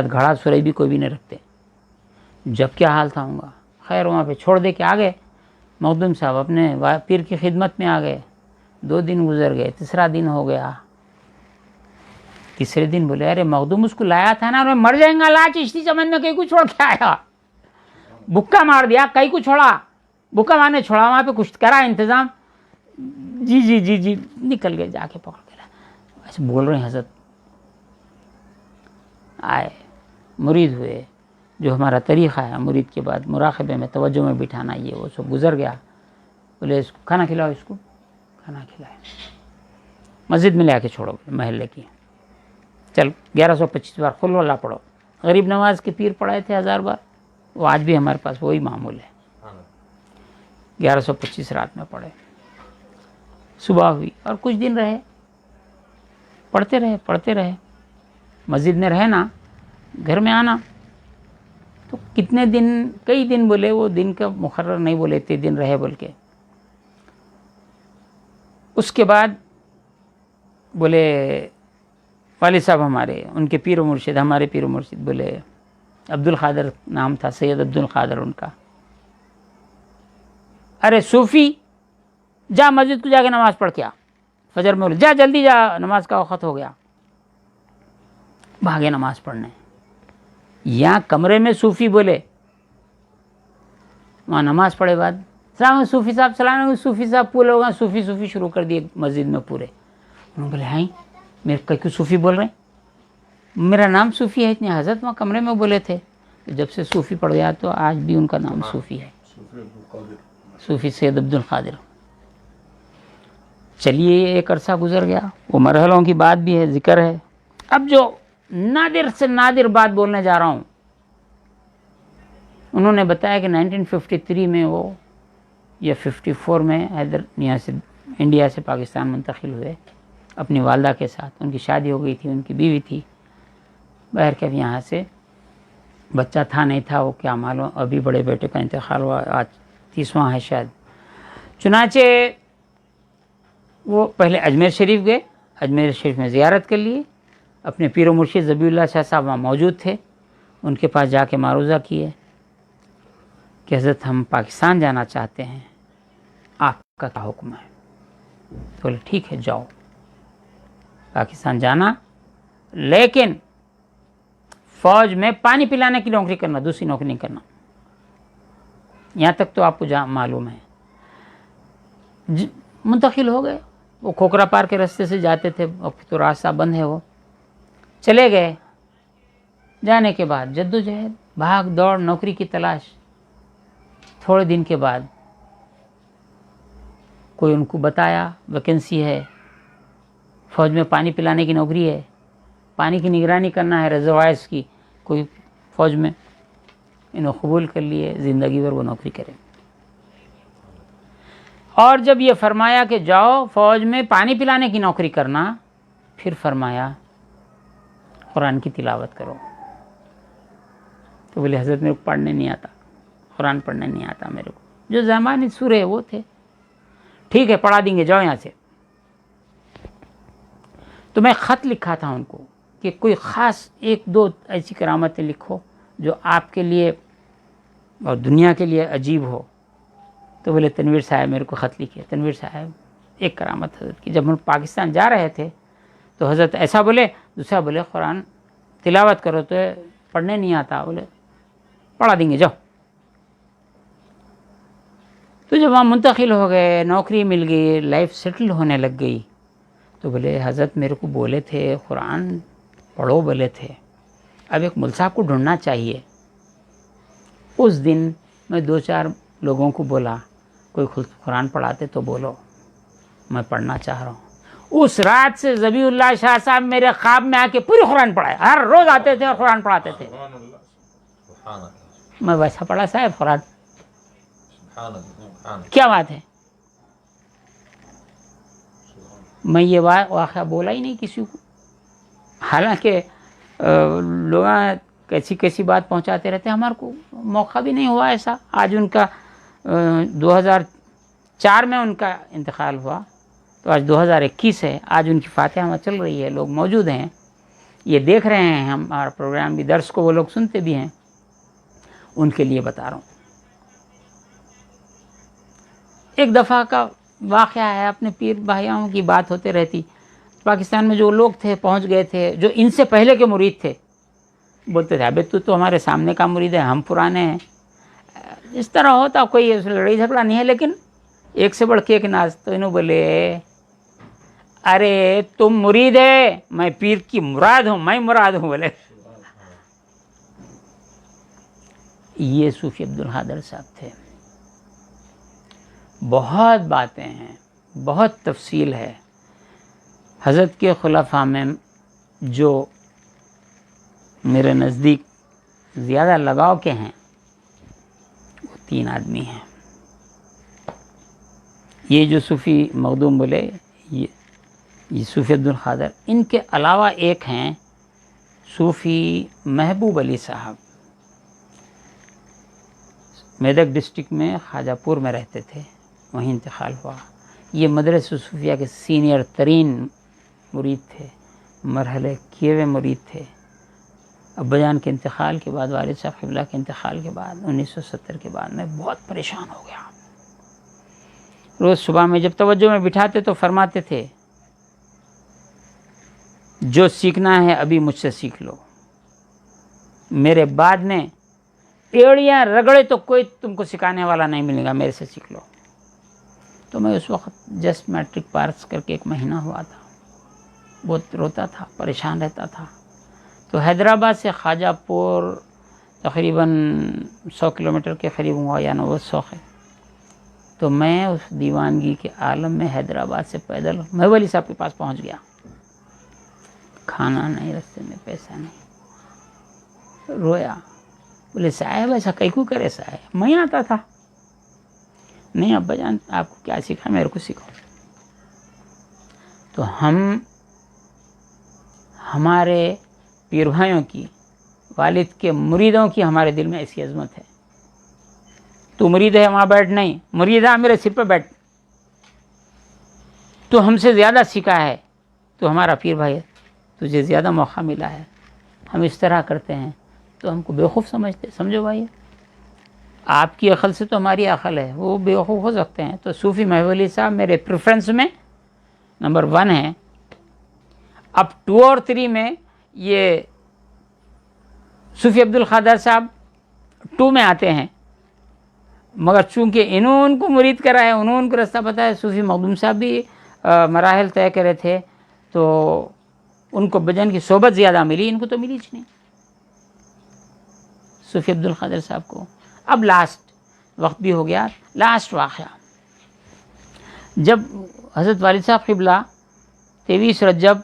گھڑا سورائی بھی کوئی بھی نہیں رکھتے. جب کیا حال تھا ہوں گا. خیر وہاں پہ چھوڑ دے کے آ گئے. مخدوم صاحب اپنے پیر کی خدمت میں آ گئے. 2 دن گزر گئے, تیسرا دن ہو گیا. تیسرے دن بولے ارے مخدوم اس کو لایا تھا نا, مر جائیں گا لا چشتی چمن میں کہیں کو چھوڑ کے آیا, بھکا مار دیا, کہیں کو چھوڑا, بھکا مارنے چھوڑا, وہاں پہ کچھ کرا انتظام. جی جی جی جی نکل گئے, جا کے پکڑ کے لایا. ایسے بول رہے ہیں حضرت. آئے مرید ہوئے. جو ہمارا طریقہ ہے مرید کے بعد مراقبے میں توجہ میں بٹھانا, یہ وہ سب گزر گیا. بولے اس کو کھانا کھلاؤ, اس کو کھانا کھلائے. مسجد میں لے آ کے چھوڑو محلے کی. چل 1125 بار قل واللہ پڑھو. غریب نواز کے پیر پڑھائے تھے 1000 بار, وہ آج بھی ہمارے پاس وہی معمول ہے. 1125 رات میں پڑھے. صبح ہوئی اور کچھ دن رہے, پڑھتے رہے. مسجد میں رہے نا, گھر میں آنا تو کتنے دن, کئی دن بولے, وہ دن کا مقرر نہیں بولے, اتنے دن رہے بول کے. اس کے بعد بولے والد صاحب ہمارے, ان کے پیر و مرشد, ہمارے پیر و مرشد بولے عبد القادر نام تھا, سید عبد القادر ان کا. ارے صوفی جا مسجد کو جا کے نماز پڑھ کے آ, فجر میں جا جلدی جا, نماز کا وقت ہو گیا. بھاگے نماز پڑھنے. یہاں کمرے میں صوفی بولے, وہاں نماز پڑھے بعد سلام علیکم صوفی صاحب, سلام علیکم صوفی صاحب. پورے لوگ صوفی شروع کر دیے مسجد میں پورے. انہوں نے بولے ہیں میرے کئی صوفی بول رہے ہیں, میرا نام صوفی ہے. اتنے حضرت وہاں کمرے میں بولے تھے. جب سے صوفی پڑھ گیا تو آج بھی ان کا نام صوفی ہے, صوفی سید عبد القادر. چلیے ایک عرصہ گزر گیا. وہ مرحلوں کی بات بھی ہے, ذکر ہے. اب جو نادر سے نادر بات بولنے جا رہا ہوں, انہوں نے بتایا کہ 1953 میں وہ یا 54 میں یہاں سے انڈیا سے پاکستان منتقل ہوئے اپنی والدہ کے ساتھ. ان کی شادی ہو گئی تھی, ان کی بیوی تھی. بہر کیف یہاں سے بچہ تھا نہیں تھا, وہ کیا معلوم. ابھی بڑے بیٹے کا انتقال ہوا, آج 30واں ہے شاید. چنانچہ وہ پہلے اجمیر شریف گئے, اجمیر شریف میں زیارت کر لیے. اپنے پیر و مرشد ذبیح اللہ شاہ صاحب وہاں موجود تھے, ان کے پاس جا کے معروضہ کیے کہ حضرت ہم پاکستان جانا چاہتے ہیں, آپ کا کیا حکم ہے؟ تو بولے ٹھیک ہے جاؤ پاکستان جانا, لیکن فوج میں پانی پلانے کی نوکری کرنا, دوسری نوکری نہیں کرنا. یہاں تک تو آپ کو معلوم ہے. منتقل ہو گئے. وہ کھوکرا پار کے راستے سے جاتے تھے, اب تو راستہ بند ہے. وہ چلے گئے. جانے کے بعد جدوجہد, بھاگ دوڑ, نوکری کی تلاش. تھوڑے دن کے بعد کوئی ان کو بتایا ویکنسی ہے, فوج میں پانی پلانے کی نوکری ہے, پانی کی نگرانی کرنا ہے ریزروائرز کی. کوئی فوج میں انہوں قبول کر لیے, زندگی بھر وہ نوکری کریں. اور جب یہ فرمایا کہ جاؤ فوج میں پانی پلانے کی نوکری کرنا, پھر فرمایا قرآن کی تلاوت کرو. تو بولے حضرت میرے کو پڑھنے نہیں آتا, قرآن پڑھنے نہیں آتا میرے کو. جو زمانی سورے وہ تھے. ٹھیک ہے پڑھا دیں گے, جاؤ یہاں سے. تو میں خط لکھا تھا ان کو کہ کوئی خاص 1-2 ایسی کرامتیں لکھو جو آپ کے لیے اور دنیا کے لیے عجیب ہو. تو بولے تنویر صاحب میرے کو خط لکھے. تنویر صاحب ایک کرامت حضرت کی, جب ہم پاکستان جا رہے تھے تو حضرت ایسا بولے, دوسرا بولے قرآن تلاوت کرو, تو پڑھنے نہیں آتا. بولے پڑھا دیں گے جاؤ. تو جب وہاں منتقل ہو گئے, نوکری مل گئی, لائف سیٹل ہونے لگ گئی, تو بولے حضرت میرے کو بولے تھے قرآن پڑھو بولے تھے, اب ایک مول صاحب کو ڈھونڈنا چاہیے. اس دن میں 2-4 لوگوں کو بولا کوئی قرآن پڑھاتے تو بولو, میں پڑھنا چاہ رہا ہوں. اس رات سے ذبیح اللہ شاہ صاحب میرے خواب میں آ کے پوری قرآن پڑھائے. ہر روز آتے تھے اور قرآن پڑھاتے تھے. میں ویسا پڑھا صاحب قرآن, کیا بات ہے. میں یہ واقعہ بولا ہی نہیں کسی کو, حالانکہ لوگ کیسی بات پہنچاتے رہتے. ہمارے کو موقع بھی نہیں ہوا ایسا. آج ان کا 2004 میں ان کا انتقال ہوا, تو آج 2021 ہے. آج ان کی فاتحہ چل رہی ہے, لوگ موجود ہیں. یہ دیکھ رہے ہیں ہمارا پروگرام بھی، درس کو وہ لوگ سنتے بھی ہیں، ان کے لیے بتا رہا ہوں۔ ایک دفعہ کا واقعہ ہے، اپنے پیر بھائیوں کی بات ہوتے رہتی، پاکستان میں جو لوگ تھے پہنچ گئے تھے، جو ان سے پہلے کے مرید تھے، بولتے تھے ابے تو ہمارے سامنے کا مرید ہے، ہم پرانے ہیں۔ اس طرح ہوتا، کوئی لڑائی جھگڑا نہیں ہے، لیکن ایک سے بڑھ کے ایک ناز۔ تو انہوں بولے ارے تم مرید ہے، میں پیر کی مراد ہوں، میں مراد ہوں بولے۔ یہ صوفی عبدالقادر صاحب تھے۔ بہت باتیں ہیں، بہت تفصیل ہے۔ حضرت کے خلفاء میں جو میرے نزدیک زیادہ لگاؤ کے ہیں وہ 3 آدمی ہیں۔ یہ جو صوفی مخدوم بولے، یہ صوفی عبدالقادر، ان کے علاوہ ایک ہیں صوفی محبوب علی صاحب، میدک ڈسٹرکٹ میں خواجہ پور میں رہتے تھے، وہیں انتقال ہوا۔ یہ مدرسہ صوفیہ کے سینئر ترین مرید تھے، مرحلے کیے ہوئے مرید تھے۔ ابا جان کے انتقال کے بعد، والد صاحب قبلہ کے انتقال کے بعد 1970 کے بعد میں بہت پریشان ہو گیا۔ روز صبح میں جب توجہ میں بٹھاتے تو فرماتے تھے جو سیکھنا ہے ابھی مجھ سے سیکھ لو، میرے بعد میں ایڑیاں رگڑے تو کوئی تم کو سکھانے والا نہیں ملے گا، میرے سے سیکھ لو۔ تو میں اس وقت جسٹ میٹرک پاس کر کے 1 مہینہ ہوا تھا، بہت روتا تھا، پریشان رہتا تھا۔ تو حیدرآباد سے خواجہ پور تقریباً 100 کلومیٹر کے قریب ہوا یا 900 ہے۔ تو میں اس دیوانگی کے عالم میں حیدرآباد سے پیدل محبوب علی صاحب کے پاس پہنچ گیا۔ کھانا نہیں، رستے میں پیسہ نہیں، رویا۔ بولے صاحب ایسا کئی کو کرے صاحب، میں آتا تھا۔ نہیں ابا جان آپ کو کیا سیکھا، میرے کو سیکھو۔ تو ہمارے پیر بھائیوں کی، والد کے مریدوں کی ہمارے دل میں ایسی عظمت ہے۔ تو مرید ہے وہاں بیٹھ، نہیں، مرید ہے میرے سر پہ بیٹھ، تو ہم سے زیادہ سیکھا ہے، تو ہمارا پیر بھائی ہے، تجھے زیادہ موقع ملا ہے۔ ہم اس طرح کرتے ہیں تو ہم کو بیوقوف سمجھتے، سمجھو بھائی، آپ کی عقل سے تو ہماری عقل ہے، وہ بیوقوف ہو سکتے ہیں۔ تو صوفی محبوب علی صاحب میرے پریفرنس میں نمبر 1 ہے۔ اب 2 اور 3 میں یہ صوفی عبدالقادر صاحب 2 میں آتے ہیں، مگر چونکہ انہوں ان کو مرید کرا ہے، انہوں ان کو رستہ پتہ ہے۔ صوفی مخدوم صاحب بھی مراحل طے کرے تھے، تو ان کو بجن کی صحبت زیادہ ملی، ان کو تو ملی نہیں صوفی عبدالقادر صاحب کو۔ اب لاسٹ وقت بھی ہو گیا، لاسٹ واقعہ، جب حضرت والد صاحب قبلہ 23 رجب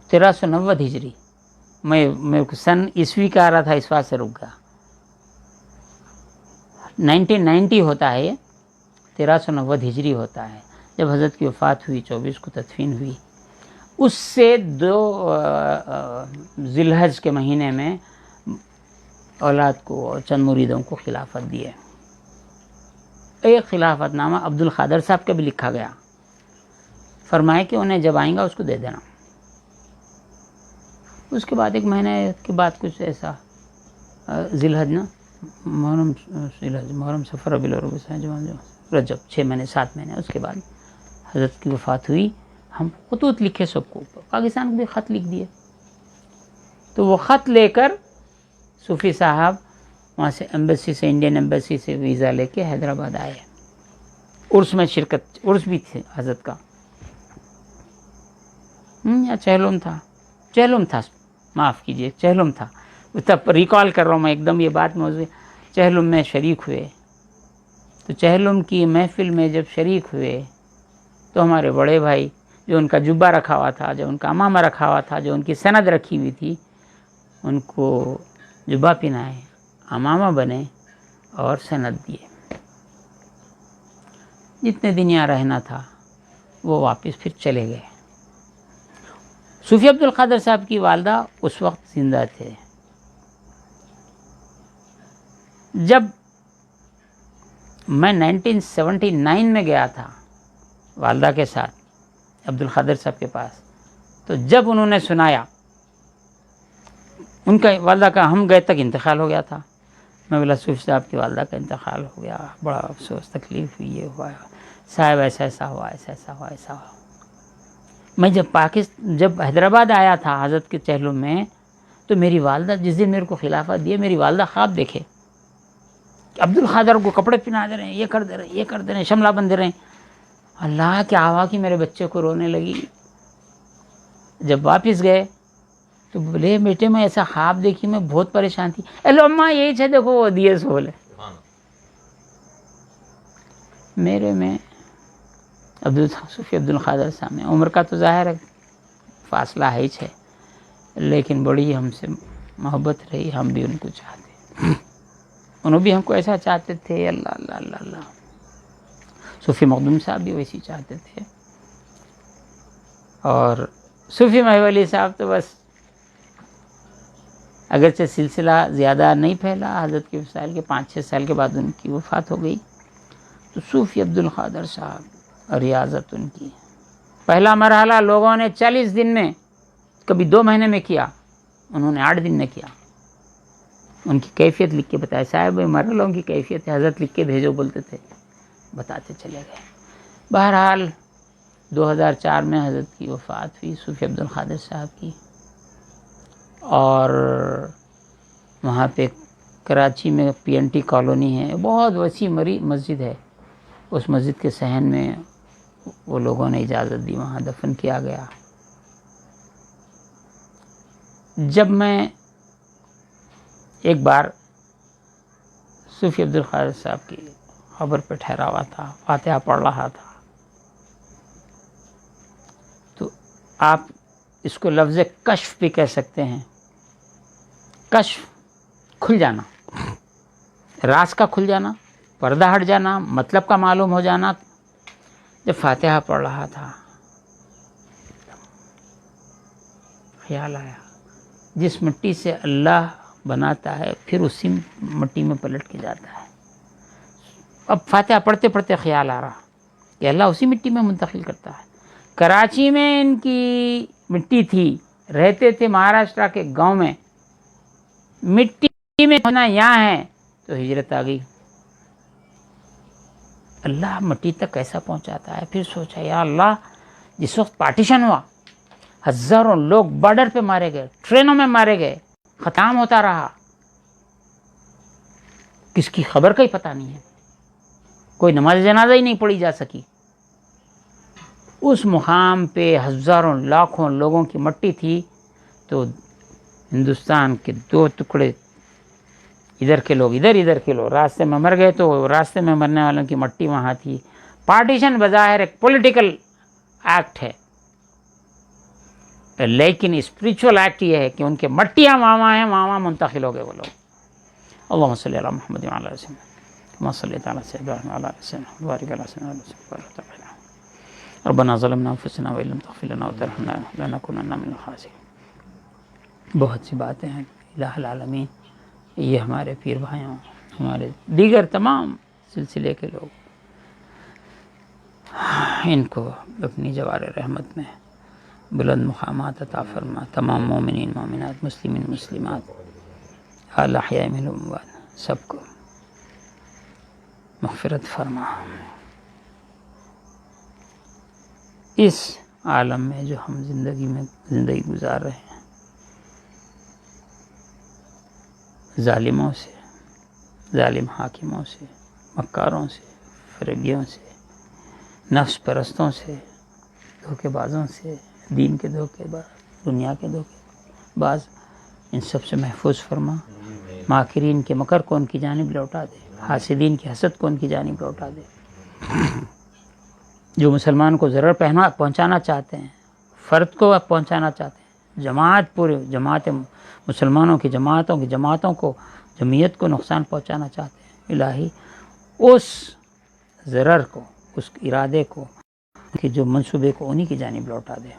1390 ہجری، میں سن عیسوی کا آ رہا تھا، اس وقت سے رک گیا، 1990 ہوتا ہے، 1390 ہجری ہوتا ہے، جب حضرت کی وفات ہوئی، 24 کو تدفین ہوئی۔ اس سے 2 ذی الحج کے مہینے میں اولاد کو اور چند مریدوں کو خلافت دی ہے۔ ایک خلافت نامہ عبدالقادر صاحب کا بھی لکھا گیا، فرمائے کہ انہیں جب آئیں گا اس کو دے دینا۔ اس کے بعد 1 مہینے کے بعد کچھ ایسا ذی الحج نا، محرم سفر ربیع الاول رجب، 6 مہینے 7 مہینے، اس کے بعد حضرت کی وفات ہوئی۔ ہم خطوط لکھے سب کو، پاکستان کو بھی خط لکھ دیے۔ تو وہ خط لے کر صوفی صاحب وہاں سے ایمبیسی سے، انڈین ایمبیسی سے ویزا لے کے حیدرآباد آئے۔ عرس میں شرکت، عرس بھی تھے حضرت کا، یا چہلم تھا، معاف کیجئے، چہلم تھا، تب ریکال کر رہا ہوں میں ایک دم یہ بات موضوع۔ چہلم میں شریک ہوئے، تو چہلم کی محفل میں جب شریک ہوئے تو ہمارے بڑے بھائی، جو ان کا جبہ رکھا ہوا تھا، جو ان کا امامہ رکھا ہوا تھا، جو ان کی سند رکھی ہوئی تھی، ان کو جبہ پہنائے، امامہ بنے اور سند دیے۔ جتنے دن یہاں رہنا تھا وہ واپس پھر چلے گئے۔ صوفی عبدالقادر صاحب کی والدہ اس وقت زندہ تھے۔ جب میں 1979 میں گیا تھا والدہ کے ساتھ عبد القادر صاحب کے پاس. تو جب انہوں نے سنایا ان کا والدہ کا، ہم گئے تک انتقال ہو گیا تھا. میں بولا صوفی صاحب کی والدہ کا انتقال ہو گیا، بڑا افسوس، تکلیف ہوئی، یہ ہوا صاحب، ایسا ایسا ہوا، ایسا ایسا ہوا، ایسا ہوا. میں جب حیدرآباد آیا تھا حضرت کے چہلم میں، تو میری والدہ جس دن میرے کو خلافت دی، میری والدہ خواب دیکھے کہ عبد القادر کو کپڑے پہنا دے رہے ہیں، یہ کر دے رہے ہیں، یہ کر دے رہے ہیں، شملہ بند دے رہے ہیں. اللہ کیا ہوا کہ میرے بچے کو رونے لگی. جب واپس گئے تو بولے بیٹے میں ایسا خواب دیکھی، میں بہت پریشان تھی. ایلو اماں یہی ہے، دیکھو وہ دیے سول ہے. میرے میں صوفی عبد القادر صاحب میں عمر کا تو ظاہر ہے فاصلہ ہے ہی ہے، لیکن بڑی ہم سے محبت رہی، ہم بھی ان کو چاہتے، انہوں بھی ہم کو ایسا چاہتے تھے. اللہ اللہ اللہ اللہ. صوفی مخدوم صاحب بھی ویسی چاہتے تھے، اور صوفی محی ولی صاحب تو بس اگرچہ سلسلہ زیادہ نہیں پھیلا، حضرت کے وصال کے 5-6 سال کے بعد ان کی وفات ہو گئی. تو صوفی عبد القادر صاحب ریاضت ان کی، پہلا مرحلہ لوگوں نے 40 دن میں، کبھی 2 مہینے میں کیا، انہوں نے 8 دن میں کیا. ان کی کیفیت لکھ کے بتایا، صاحب مرحلوں کی کیفیت ہے، حضرت لکھ کے بھیجو بولتے تھے، بتاتے چلے گئے. بہرحال 2004 میں حضرت کی وفات ہوئی صوفی عبد القادر صاحب کی. اور وہاں پہ کراچی میں PNT کالونی ہے، بہت وسیع مسجد ہے، اس مسجد کے صحن میں وہ لوگوں نے اجازت دی، وہاں دفن کیا گیا. جب میں ایک بار صوفی عبد القادر صاحب کی قبر پہ ٹھہرا ہوا تھا، فاتحہ پڑھ رہا تھا، تو آپ اس کو لفظ کشف بھی کہہ سکتے ہیں. کشف، کھل جانا، راز کا کھل جانا، پردہ ہٹ جانا، مطلب کا معلوم ہو جانا. جب فاتحہ پڑھ رہا تھا خیال آیا، جس مٹی سے اللہ بناتا ہے پھر اسی مٹی میں پلٹ کے جاتا ہے. اب فاتحہ پڑھتے پڑھتے خیال آ رہا کہ اللہ اسی مٹی میں منتقل کرتا ہے. کراچی میں ان کی مٹی تھی، رہتے تھے مہاراشٹرا کے گاؤں میں، مٹی میں ہونا یہاں ہے، تو ہجرت آ گئی. اللہ مٹی تک کیسا پہنچاتا ہے. پھر سوچا یا اللہ، جس وقت پارٹیشن ہوا، ہزاروں لوگ بارڈر پہ مارے گئے، ٹرینوں میں مارے گئے، ختم ہوتا رہا، کس کی خبر کا ہی پتہ نہیں ہے، کوئی نماز جنازہ ہی نہیں پڑھی جا سکی. اس مقام پہ ہزاروں لاکھوں لوگوں کی مٹی تھی. تو ہندوستان کے 2 ٹکڑے، ادھر کے لوگ ادھر، ادھر کے لوگ راستے میں مر گئے، تو راستے میں مرنے والوں کی مٹی وہاں تھی. پارٹیشن بظاہر ایک پولیٹیکل ایکٹ ہے، لیکن اسپریچول ایکٹ یہ ہے کہ ان کے مٹیاں وہاں ہیں، وہاں منتقل ہو گئے وہ لوگ. اللہم صلی علی محمد وعلی آل محمد کما صلیت علی سیدنا ابراہیم وعلی آل سیدنا وبارک علی سیدنا محمد. ربنا ظلمنا انفسنا وان لم تغفر لنا وترحمنا لنکونن من الخاسرین. بہت سی باتیں ہیں الہ العالمین، یہ ہمارے پیر بھائیوں، ہمارے دیگر تمام سلسلے کے لوگ، ان کو اپنی جوار رحمت میں بلند مقامات عطا فرما. تمام مومنین مومنات، مسلمین مسلمات، الاحیاء منهم الاموات، سب کو مغفرت فرما. اس عالم میں جو ہم زندگی گزار رہے ہیں، ظالموں سے، ظالم حاکموں سے، مکاروں سے، فریبیوں سے، نفس پرستوں سے، دھوکے بازوں سے، دین کے دھوکے باز، دنیا کے دھوکے باز، ان سب سے محفوظ فرما. ماکرین کے مکر کو ان کی جانب لوٹا دے، حاسدین کی حسد کو ان کی جانب لوٹا دے. جو مسلمان کو ضرر پہنچانا چاہتے ہیں، فرد کو پہنچانا چاہتے ہیں، جماعت، پورے جماعت مسلمانوں کی جماعتوں کو، جمعیت کو نقصان پہنچانا چاہتے ہیں، الہی اس ضرر کو، اس ارادے کو، کہ جو منصوبے کو انہی کی جانب لوٹا دے.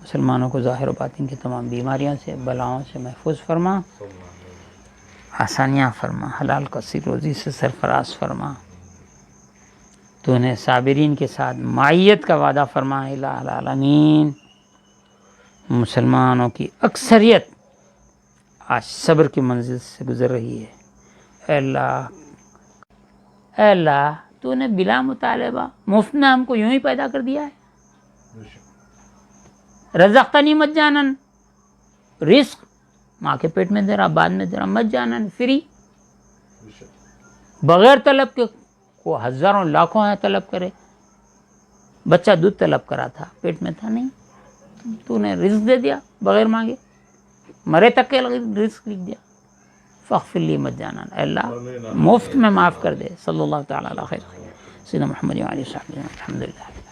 مسلمانوں کو ظاہر و باطن کی تمام بیماریوں سے، بلاؤں سے محفوظ فرما، آسانیاں فرما، حلال کثیر روزی سے سرفراز فرما. تو نے صابرین کے ساتھ معیت کا وعدہ فرمایا الہ العالمین. مسلمانوں کی اکثریت آج صبر کی منزل سے گزر رہی ہے. اے اللہ تو نے بلا مطالبہ مفت میں ہم کو یوں ہی پیدا کر دیا ہے. رزقتنی مجانن، رزق ماں کے پیٹ میں دے رہا، بعد میں دے رہا، مجانن فری، بغیر طلب کے. کو ہزاروں لاکھوں ہیں طلب کرے. بچہ دودھ طلب کرا تھا، پیٹ میں تھا نہیں، تو نے رزق دے دیا بغیر مانگے، مرے تک کے رزق لکھ دیا. فاغفر لی مجانا، اے اللہ مفت میں معاف کر دے. صلی اللہ تعالیٰ علیہ خیر سیدنا محمد علیہ السلام. الحمدللہ.